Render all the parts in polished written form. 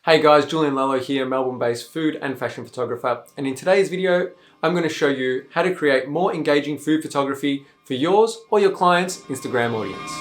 Hey guys, Julian Lalo here, Melbourne-based food and fashion photographer. And in today's video, I'm going to show you how to create more engaging food photography for yours or your clients' Instagram audience.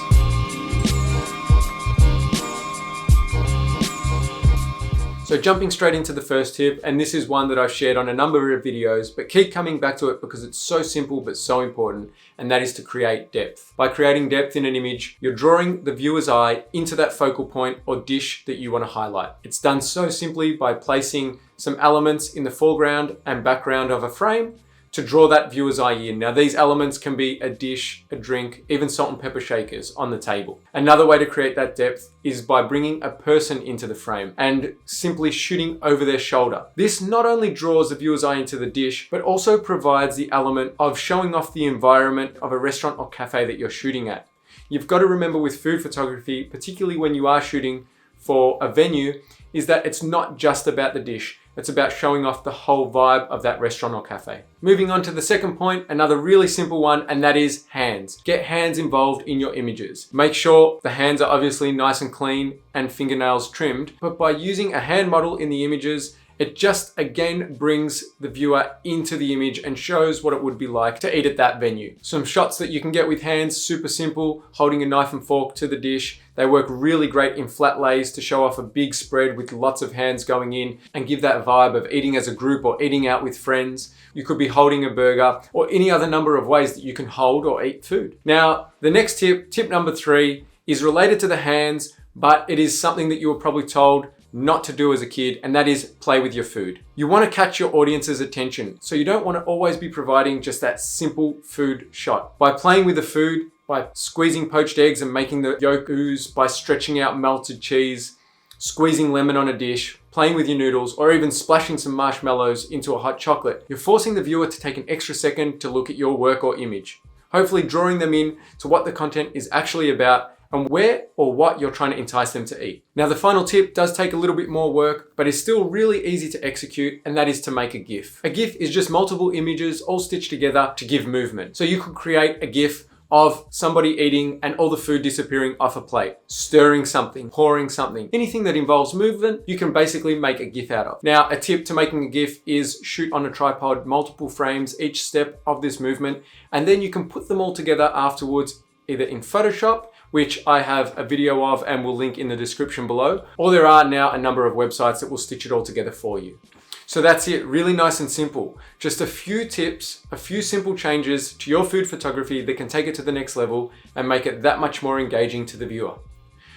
So jumping straight into the first tip, and this is one that I've shared on a number of videos, but keep coming back to it because it's so simple but so important, and that is to create depth. By creating depth in an image, you're drawing the viewer's eye into that focal point or dish that you want to highlight. It's done so simply by placing some elements in the foreground and background of a frame to draw that viewer's eye in. Now these elements can be a dish, a drink, even salt and pepper shakers on the table. Another way to create that depth is by bringing a person into the frame and simply shooting over their shoulder. This not only draws the viewer's eye into the dish, but also provides the element of showing off the environment of a restaurant or cafe that you're shooting at. You've got to remember with food photography, particularly when you are shooting for a venue, is that it's not just about the dish. It's about showing off the whole vibe of that restaurant or cafe. Moving on to the second point, another really simple one, and that is hands. Get hands involved in your images. Make sure the hands are obviously nice and clean and fingernails trimmed, but by using a hand model in the images, it just again brings the viewer into the image and shows what it would be like to eat at that venue. Some shots that you can get with hands, super simple, holding a knife and fork to the dish. They work really great in flat lays to show off a big spread with lots of hands going in and give that vibe of eating as a group or eating out with friends. You could be holding a burger or any other number of ways that you can hold or eat food. Now, the next tip number 3, is related to the hands, but it is something that you were probably told not to do as a kid, and that is play with your food. You want to catch your audience's attention, so you don't want to always be providing just that simple food shot. By playing with the food, by squeezing poached eggs and making the yolk ooze, by stretching out melted cheese, squeezing lemon on a dish, playing with your noodles, or even splashing some marshmallows into a hot chocolate, you're forcing the viewer to take an extra second to look at your work or image, hopefully drawing them in to what the content is actually about and where or what you're trying to entice them to eat. Now, the final tip does take a little bit more work, but is still really easy to execute, and that is to make a GIF. A GIF is just multiple images all stitched together to give movement. So you could create a GIF of somebody eating and all the food disappearing off a plate, stirring something, pouring something. Anything that involves movement, you can basically make a GIF out of. Now, a tip to making a GIF is shoot on a tripod multiple frames each step of this movement, and then you can put them all together afterwards, either in Photoshop, which I have a video of and will link in the description below, or there are now a number of websites that will stitch it all together for you. So that's it, really nice and simple. Just a few tips, a few simple changes to your food photography that can take it to the next level and make it that much more engaging to the viewer.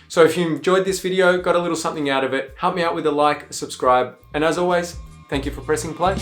So if you enjoyed this video, got a little something out of it, help me out with a like, a subscribe, and as always, thank you for pressing play.